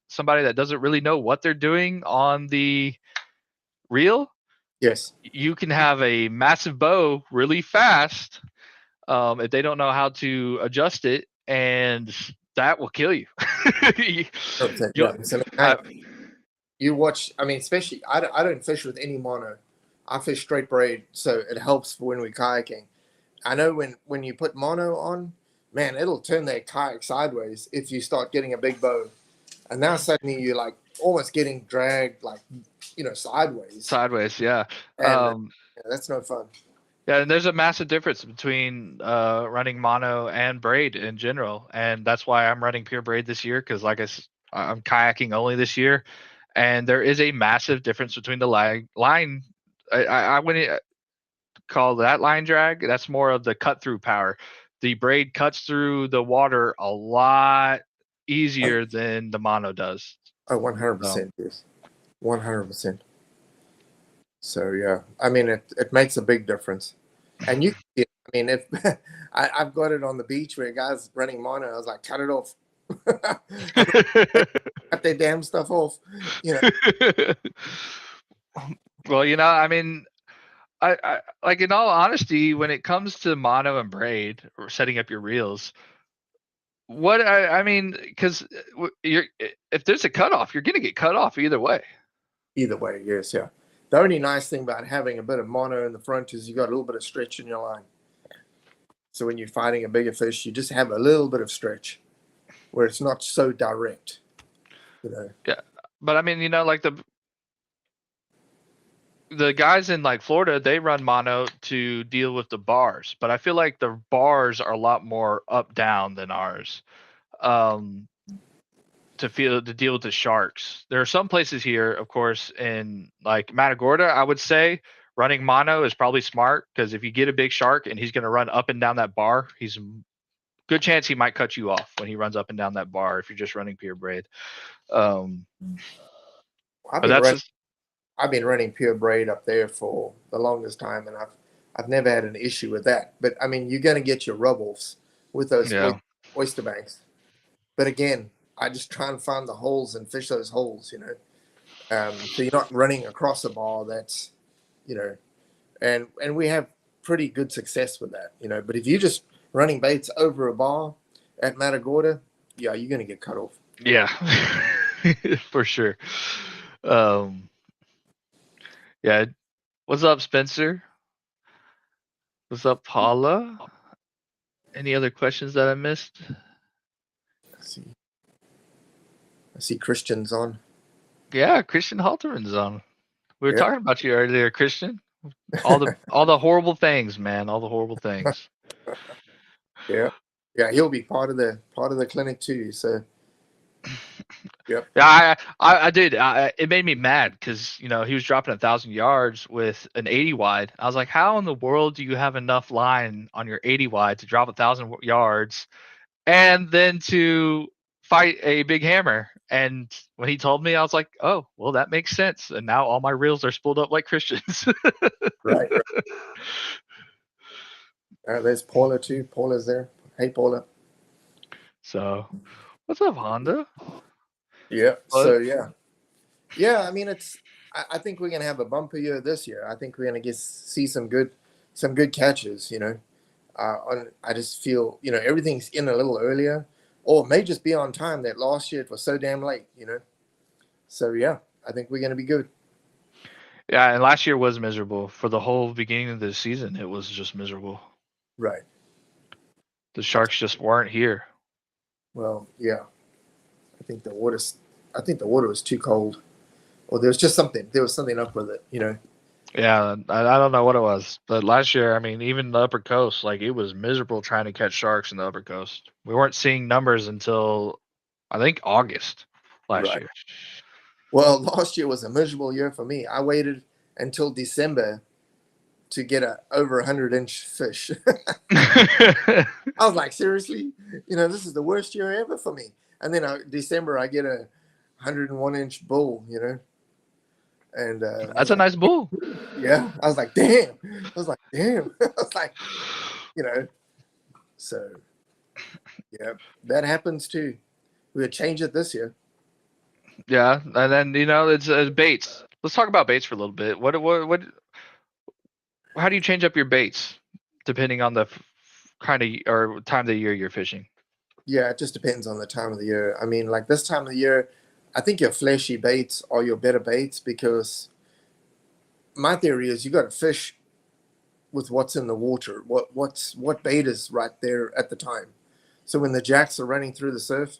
somebody that doesn't really know what they're doing on the reel, you can have a massive bow really fast if they don't know how to adjust it, and that will kill you. You watch, I mean, especially I don't fish with any mono. I fish straight braid, so it helps for when we're kayaking. I know when you put mono on, man, it'll turn that kayak sideways if you start getting a big bow, and now suddenly you're like almost getting dragged like sideways, Sideways, yeah. and that's no fun. Yeah, and there's a massive difference between running mono and braid in general, and that's why I'm running pure braid this year because, like I'm kayaking only this year, and there is a massive difference between the line. I wouldn't call that line drag. That's more of the cut through power. The braid cuts through the water a lot easier than the mono does. Oh, 100%, yes, 100%. So yeah, I mean it makes a big difference, and I mean if I've got it on the beach where a guy's running mono, I was like, cut it off, cut their damn stuff off, Well, I mean, I like in all honesty, when it comes to mono and braid or setting up your reels, what I mean, because if there's a cutoff, you're gonna get cut off either way. Either way, yes, yeah. The only nice thing about having a bit of mono in the front is you got a little bit of stretch in your line. So when you're fighting a bigger fish, you just have a little bit of stretch where it's not so direct. Yeah, but I mean, like the guys in like Florida, they run mono to deal with the bars, but I feel like the bars are a lot more up down than ours. To deal with the sharks. There are some places here, of course, in like Matagorda, I would say running mono is probably smart because if you get a big shark and he's going to run up and down that bar, he's good chance he might cut you off when he runs up and down that bar if you're just running pure braid. I've been running pure braid up there for the longest time, and I've never had an issue with that. But I mean, you're going to get your rub-offs with those oyster banks. But again, I just try and find the holes and fish those holes, so you're not running across a bar that's, and we have pretty good success with that, but if you're just running baits over a bar at Matagorda, yeah, you're going to get cut off. Yeah, for sure. Yeah. What's up, Spencer? What's up, Paula? Any other questions that I missed? I see Christian's on. Yeah, Christian Halterman's on. We were talking about you earlier, Christian. All the horrible things, man. All the horrible things. Yeah, he'll be part of the clinic too. So, yep. Yeah, I did. It made me mad because he was dropping 1,000 yards with an 80 wide. I was like, how in the world do you have enough line on your 80 wide to drop 1,000 yards, and then to fight a big hammer? And when he told me, I was like, oh, well, that makes sense. And now all my reels are spooled up like Christian's. Right. There's Paula too. Paula's there. Hey, Paula. So, what's up, Honda? Yeah. So yeah. I mean, I think we're gonna have a bumper year this year. I think we're gonna see some good catches. I just feel everything's in a little earlier. Or it may just be on time that last year it was so damn late, So, yeah, I think we're going to be good. Yeah, and last year was miserable. For the whole beginning of the season, it was just miserable. Right. The sharks just weren't here. Well, yeah. I think the water was too cold. Or there was something up with it, Yeah, I don't know what it was. But last year, I mean, even the upper coast, like it was miserable trying to catch sharks in the upper coast. We weren't seeing numbers until I think August last year. Well, last year was a miserable year for me. I waited until December to get a over 100-inch fish. I was like, seriously, this is the worst year ever for me. And then December, I get a 101-inch bull, And that's a nice bull. Yeah, I was like, damn. I was like, So, yeah, that happens too. We'll change it this year. Yeah, and then it's baits. Let's talk about baits for a little bit. What? How do you change up your baits depending on the kind of or time of the year you're fishing? Yeah, it just depends on the time of the year. I mean, like this time of the year, I think your fleshy baits are your better baits because my theory is you got to fish with what's in the water, what bait is right there at the time. So when the jacks are running through the surf,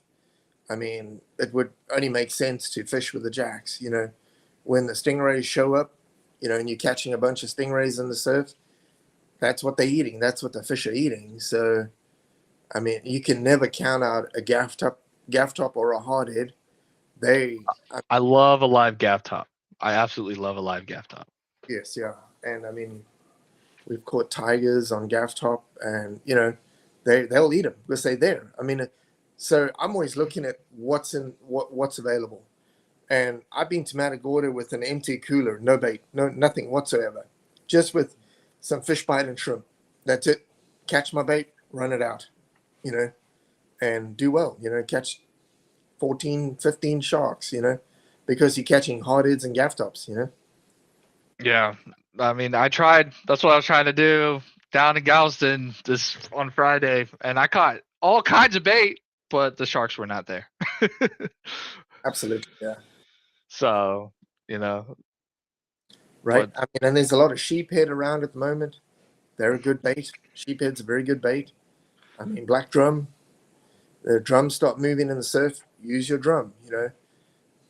I mean, it would only make sense to fish with the jacks. You know, when the stingrays show up, you know, and you're catching a bunch of stingrays in the surf, that's what they're eating. That's what the fish are eating. So, I mean, you can never count out a gaff top or a hardhead. I love a live gaff top. I absolutely love a live gaff top. Yes, yeah, and I mean, we've caught tigers on gaff top, and you know, they'll eat them because they're there. I mean, so I'm always looking at what's available, and I've been to Matagorda with an empty cooler, no bait, nothing whatsoever, just with some fish bite and shrimp. That's it. Catch my bait, run it out, you know, and do well. You know, catch 14, 15 sharks. You know, because you're catching hardheads and gaff tops. You know. Yeah, I mean, I tried. That's what I was trying to do down in Galveston this on Friday, and I caught all kinds of bait, but the sharks were not there. Absolutely, yeah. So, you know, right. but I mean, and there's a lot of sheephead around at the moment. They're a good bait. Sheephead's a very good bait. I mean, black drum. The drums stop moving in the surf. Use your drum, you know.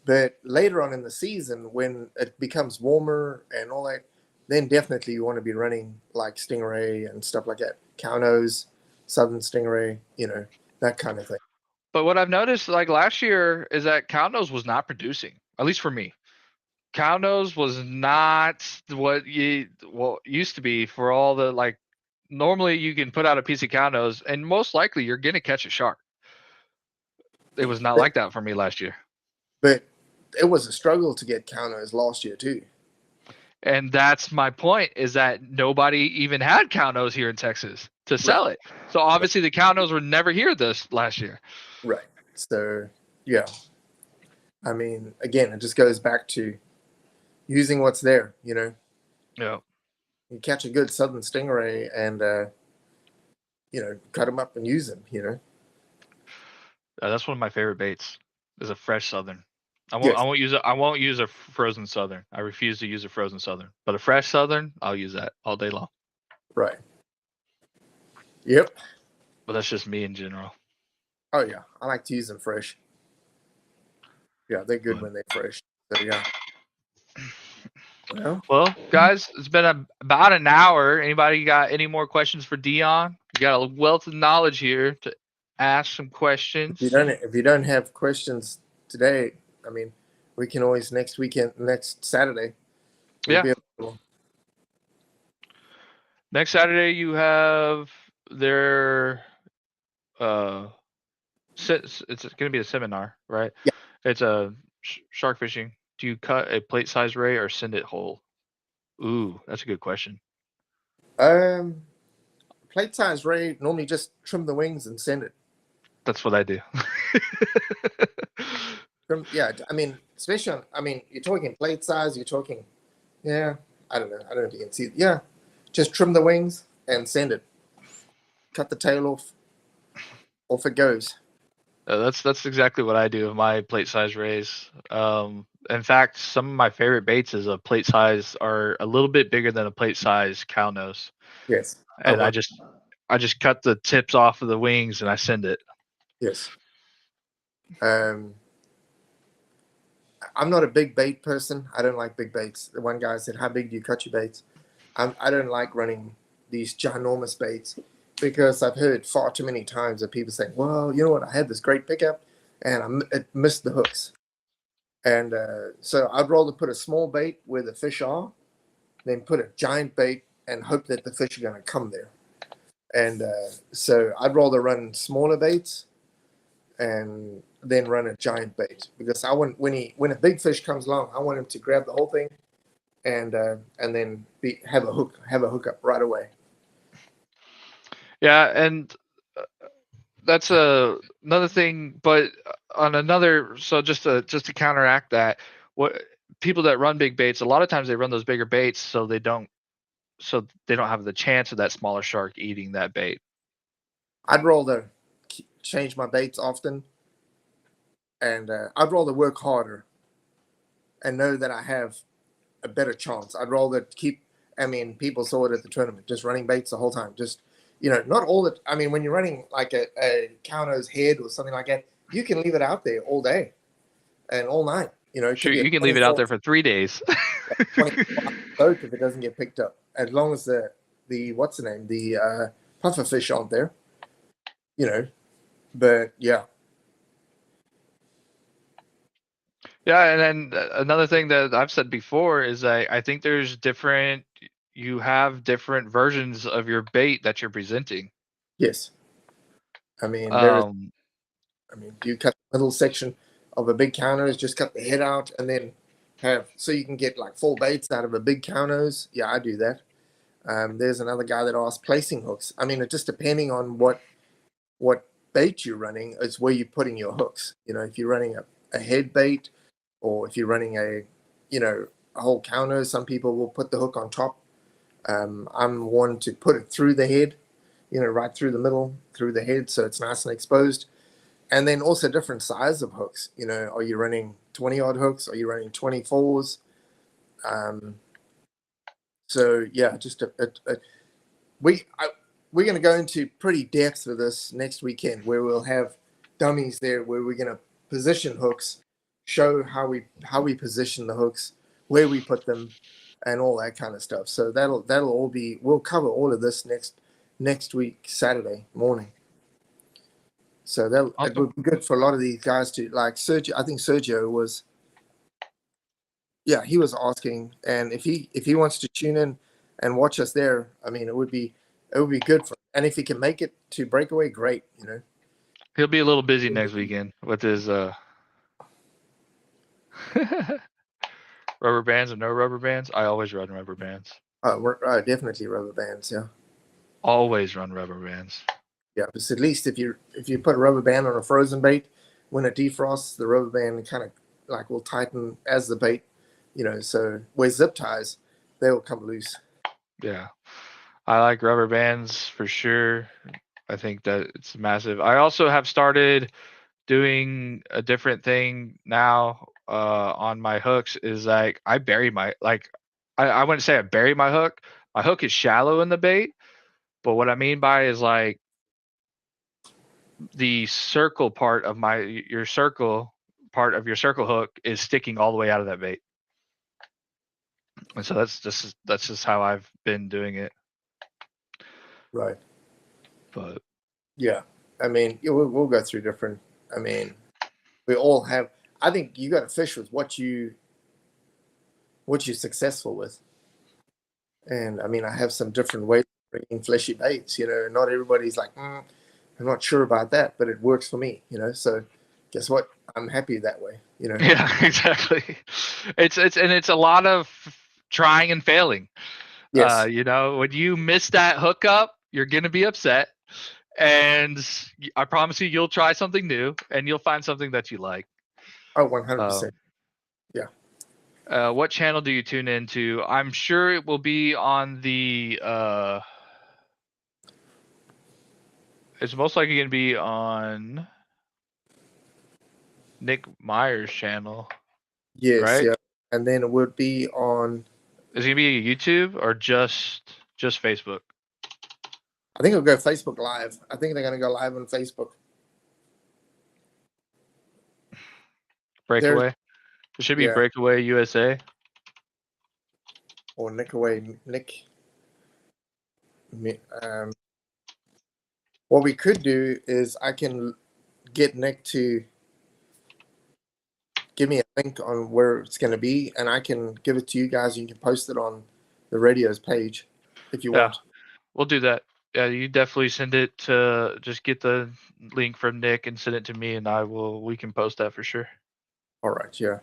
But later on in the season, when it becomes warmer and all that, then definitely you want to be running like stingray and stuff like that. Cow nose, southern stingray, you know, that kind of thing. But what I've noticed, like last year, is that cow nose was not producing. At least for me, cow nose was not what used to be for all the like. Normally, you can put out a piece of cow nose, and most likely you're gonna catch a shark. It was not like that for me last year. But it was a struggle to get cow nose last year too. And that's my point, is that nobody even had cow nose here in Texas to sell it. So obviously the cow nose were never here this last year. Right. So, yeah. I mean, again, it just goes back to using what's there, you know. Yeah. You catch a good southern stingray and, you know, cut them up and use them, you know. That's one of my favorite baits, is a fresh southern. I Yes. won't use a frozen southern. I refuse to use a frozen southern. But a fresh southern, I'll use that all day long. Right. Yep. But that's just me in general. Oh yeah, I like to use them fresh. Yeah, they're good when they're fresh. So yeah. Well, guys, it's been about an hour. Anybody got any more questions for Dion? You got a wealth of knowledge here to ask some questions. If you don't have questions today, I mean, we can always next Saturday. Yeah. Next Saturday you have their it's going to be a seminar, right? Yeah. It's a shark fishing. Do you cut a plate size ray or send it whole? Ooh, that's a good question. Plate size ray, normally just trim the wings and send it. That's what I do. Yeah, I mean, especially you're talking plate size, you're talking, yeah, I don't know if you can see it. Yeah, just trim the wings and send it. Cut the tail off it goes. That's exactly what I do with my plate size rays. In fact, some of my favorite baits is a plate size are a little bit bigger than a plate size cow nose. Yes. And I just cut the tips off of the wings and I send it. Yes. I'm not a big bait person. I don't like big baits. The one guy said, "How big do you cut your baits?" I don't like running these ginormous baits because I've heard far too many times of people saying, "Well, you know what? I had this great pickup and it missed the hooks." And so I'd rather put a small bait where the fish are than put a giant bait and hope that the fish are going to come there. And so I'd rather run smaller baits and then run a giant bait because I want when a big fish comes along, I want him to grab the whole thing and then have a hookup right away. Yeah, and that's another thing. But on another, so just to counteract that, what people that run big baits, a lot of times they run those bigger baits so they don't have the chance of that smaller shark eating that bait. I'd rather change my baits often, and I'd rather work harder and know that I have a better chance. I'd rather keep. I mean, people saw it at the tournament, just running baits the whole time. Just, not all the. I mean, when you're running like a cow-nose head or something like that, you can leave it out there all day and all night. It could Shoot, be you can leave it out there for 3 days. 25 boat if it doesn't get picked up, as long as the what's the name, the puffer fish aren't there. But yeah. Yeah, and then another thing that I've said before is I think there's you have different versions of your bait that you're presenting. Yes. I mean, you cut the middle section of a big cow-nose, just cut the head out, and then so you can get like 4 baits out of a big cow-nose. Yeah, I do that. There's another guy that asked placing hooks. I mean, it just depending on what bait you're running, it's where you're putting your hooks. If you're running a head bait, or if you're running a whole cow-nose, some people will put the hook on top. I'm one to put it through the head, right through the middle, through the head, so it's nice and exposed. And then also different size of hooks. Are you running 20-odd hooks? Are you running 24s? So yeah, just we're going to go into pretty depth with this next weekend, where we'll have dummies there, where we're going to position hooks, show how we position the hooks, where we put them, and all that kind of stuff. So that'll all be. We'll cover all of this next week, Saturday morning. So it would be good for a lot of these guys to, like Sergio. I think Sergio was. Yeah, he was asking, and if he wants to tune in and watch us there, I mean, it would be good for. And if he can make it to Breakaway, great. He'll be a little busy next weekend with his rubber bands or no rubber bands. I always run rubber bands. Definitely rubber bands. Yeah. Always run rubber bands. Yeah, because at least if you put a rubber band on a frozen bait, when it defrosts, the rubber band kind of like will tighten as the bait, So where zip ties, they will come loose. Yeah, I like rubber bands for sure. I think that it's massive. I also have started doing a different thing now on my hooks. Is like I bury my I wouldn't say I bury my hook. My hook is shallow in the bait, but what I mean by is like the circle part of your circle hook is sticking all the way out of that bait. And so that's just how I've been doing it. Right. But yeah, I mean, we'll go through different. I mean, we all have. I think you got to fish with what you're successful with. And I mean, I have some different ways of bringing fleshy baits. Not everybody's like, I'm not sure about that, but it works for me. So guess what? I'm happy that way. Yeah, exactly. It's a lot of trying and failing. Yes. When you miss that hookup, you're gonna be upset, and I promise you'll try something new and you'll find something that you like. Oh, 100%. Yeah. What channel do you tune into? I'm sure it will be on the. It's most likely going to be on Nick Meyer's channel. Yes, right? Yeah. And then it would be on. Is it going to be YouTube or just Facebook? I think it'll go Facebook Live. I think they're going to go live on Facebook. Breakaway. It should be Breakaway USA. Or Nickaway Nick. What we could do is I can get Nick to give me a link on where it's going to be, and I can give it to you guys. You can post it on the radio's page if you want. We'll do that. Yeah, you definitely send it to, just get the link from Nick and send it to me, and we can post that for sure. All right. Yeah.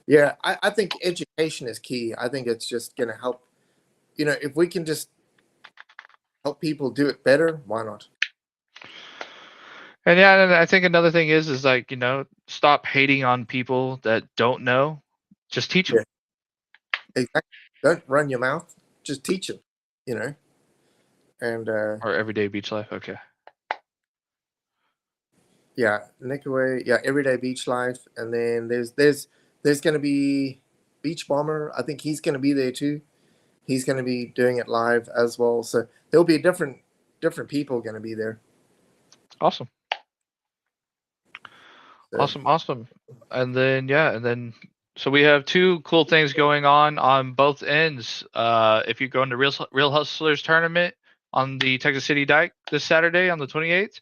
Yeah. I think education is key. I think it's just going to help, if we can just help people do it better, why not? And yeah, and I think another thing is like, stop hating on people that don't know. Just teach them. Yeah. Exactly. Don't run your mouth. Just teach them, And or Everyday Beach Life. Okay. Yeah, Nickaway. Yeah, Everyday Beach Life, and then there's going to be Beach Bomber, I think he's going to be there too. He's going to be doing it live as well. So there'll be different people going to be there. Awesome. So, Awesome. And then so we have two cool things going on both ends. If you go into Real Hustlers tournament on the Texas City Dike this Saturday on the 28th,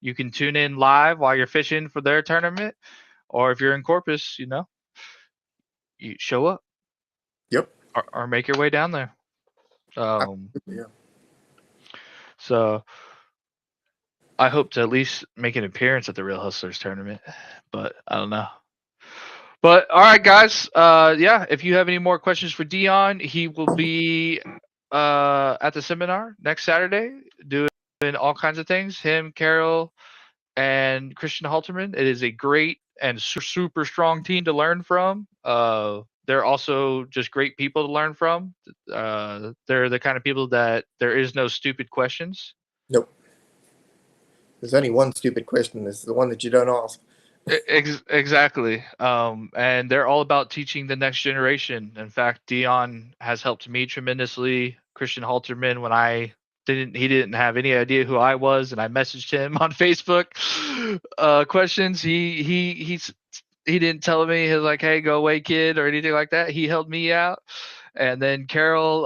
you can tune in live while you're fishing for their tournament. Or if you're in Corpus, you show up. Yep. Or make your way down there. Yeah. So I hope to at least make an appearance at the Real Hustlers tournament, but I don't know. But all right, guys. If you have any more questions for Dion, he will be at the seminar next Saturday doing all kinds of things. Him, Carol, and Christian Halterman. It is a great and super strong team to learn from. They're also just great people to learn from. They're the kind of people that there is no stupid questions. Nope. There's only one stupid question. It's the one that you don't ask. Exactly. And they're all about teaching the next generation. In fact, Dion has helped me tremendously. Christian Halterman, when he didn't have any idea who I was, and I messaged him on Facebook questions. He didn't tell me. He was like, "Hey, go away, kid," or anything like that. He helped me out. And then Carol,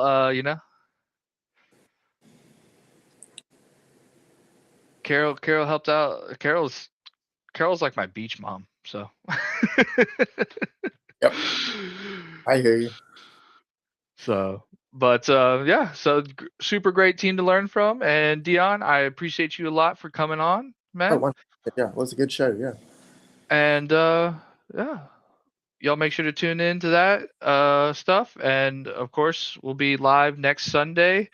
Carol helped out. Carol's like my beach mom, so. Yep. I hear you. So, but so super great team to learn from. And Dion, I appreciate you a lot for coming on, man. Yeah, it was a good show. Yeah. And y'all make sure to tune in to that stuff. And of course, we'll be live next Sunday.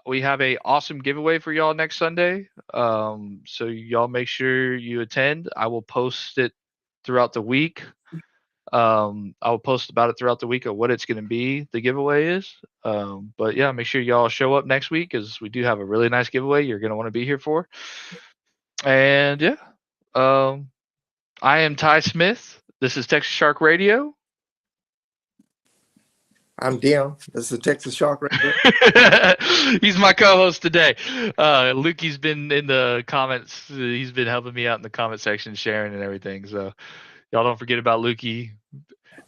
We have a awesome giveaway for y'all next Sunday. So y'all make sure you attend. I will post it throughout the week. I will post about it throughout the week of what it's going to be. The giveaway is. But yeah, make sure y'all show up next week because we do have a really nice giveaway you're going to want to be here for. And yeah, I am Ty Smith. This is Texas Shark Radio. I'm Dion. This is Texas Shark Radio. He's my co-host today. Lukey's been in the comments. He's been helping me out in the comment section, sharing and everything. So y'all don't forget about Lukey.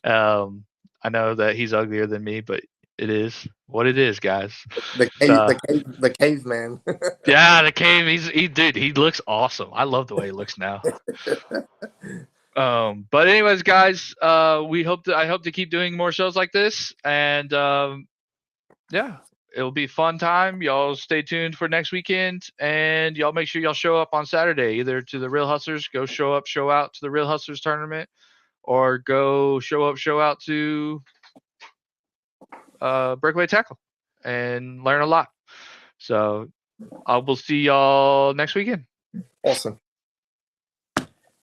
I know that he's uglier than me, but it is what it is, guys. The caveman. Yeah, the cave. He looks awesome. I love the way he looks now. But anyways, guys, I hope to keep doing more shows like this, and yeah, it'll be a fun time. Y'all stay tuned for next weekend, and y'all make sure y'all show up on Saturday, either to the Real Hustlers, show out to the Real Hustlers tournament, or go show out to Breakaway Tackle and learn a lot. So I will see y'all next weekend. Awesome.